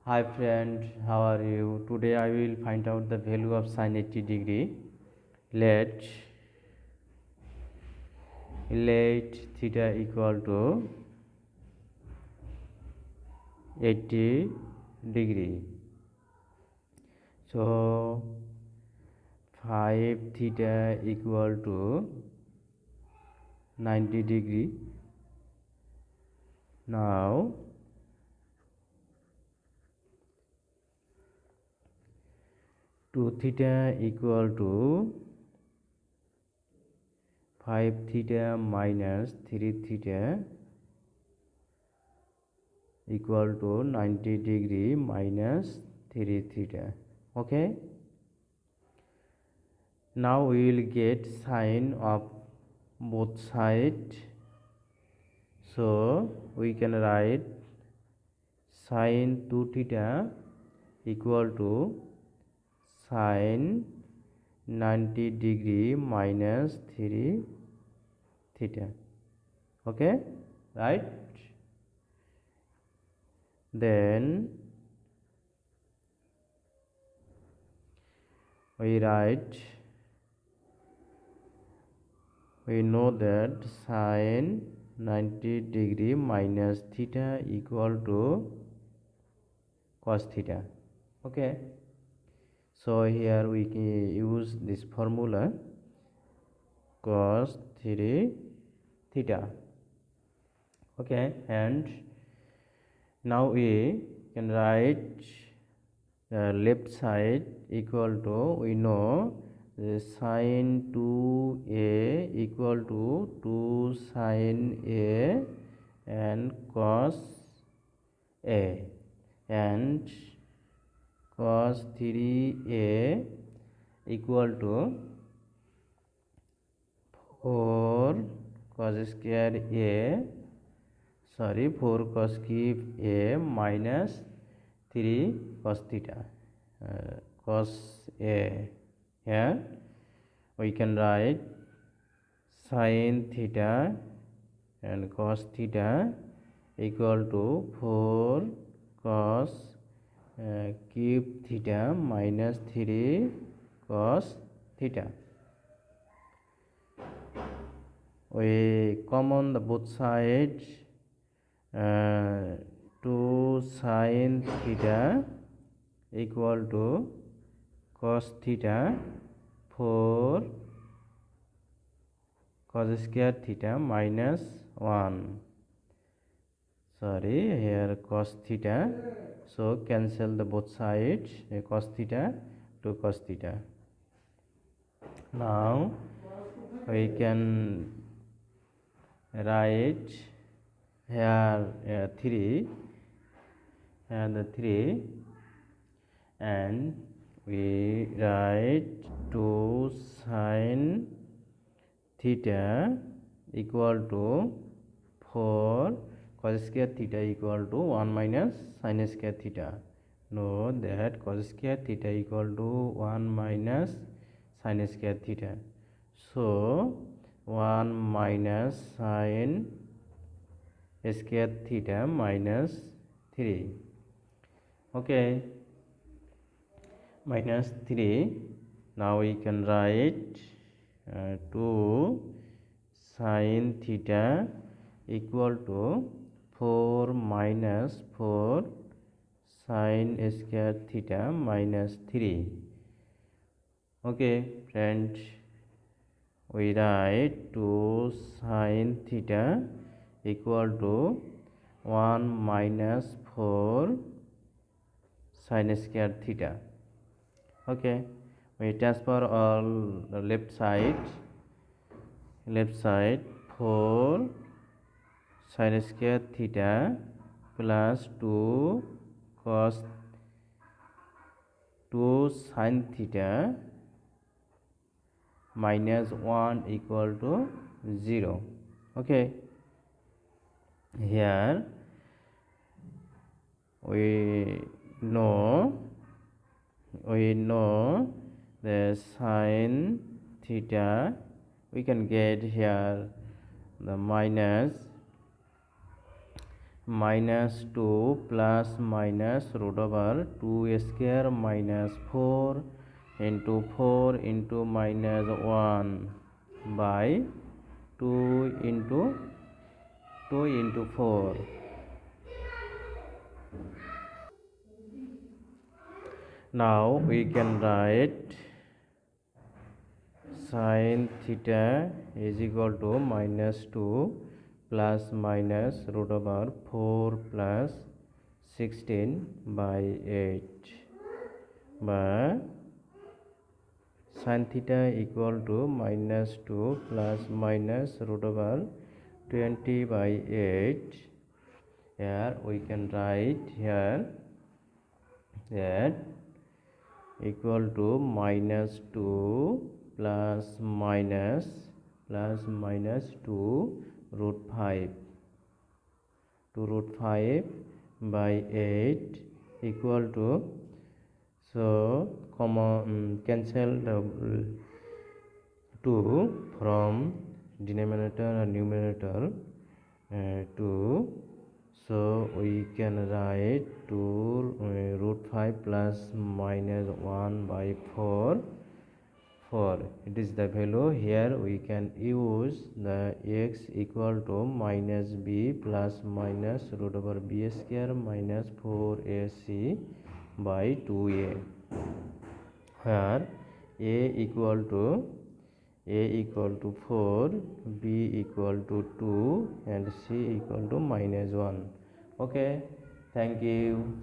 Hi friend, how are you? Today I will find out the value of sin 80 degree. Let theta equal to 80 degree. So 5 theta equal to 90 degree. Now 2 theta equal to 5 theta minus 3 theta equal to 90 degree minus 3 theta. Okay, now we will get sine of both sides, so we can write sine 2 theta equal to sine 90 degree minus 3 theta. Okay, right? Then we know that sine 90 degree minus theta equal to cos theta. Okay, so here we can use this formula cos 3 theta. Okay, and now we can write left side equal to, we know sin 2a equal to 2 sin a and cos a, and cos 3a equal to 4 cos square a, 4 cos cube a minus 3 cos theta, cos a. Here we can write sin theta and cos theta equal to 4 cos cube theta minus 3 cos theta. We common the both sides, 2 sin theta equal to cos theta 4 cos square theta minus 1. Here cos theta, so cancel the both sides, cos theta to cos theta. Now we can write here 3 and the 3, and we write 2 sin theta equal to 4 cos square theta equal to 1 minus sin square theta. Know that cos square theta equal to 1 minus sin square theta. So 1 minus sin square theta minus 3. Okay, minus 3. Now we can write 2 sin theta equal to 4 minus 4 sin square theta minus 3. Okay, friends, we write 2 sin theta equal to 1 minus 4 sin square theta. Okay, we transfer all the left side 4 sin square theta plus 2 cos 2 sin theta minus 1 equal to 0. Okay, here we know the sin theta, we can get here the minus minus 2 plus minus root over 2 square minus 4 into 4 into minus 1 by 2 into 4. Now we can write sin theta is equal to minus 2 plus minus root over 4 plus 16 by 8, but sin theta equal to minus 2 plus minus root over 20 by 8. Here we can write here that equal to minus 2 plus minus 2 root 5 by 8 equal to, so cancel the 2 from denominator and numerator, 2, so we can write 2 root 5 plus minus 1 by 4. It is the value. Here we can use the x equal to minus b plus minus root over b square minus 4ac by 2a, where a equal to 4, b equal to 2 and c equal to minus 1. Okay, thank you.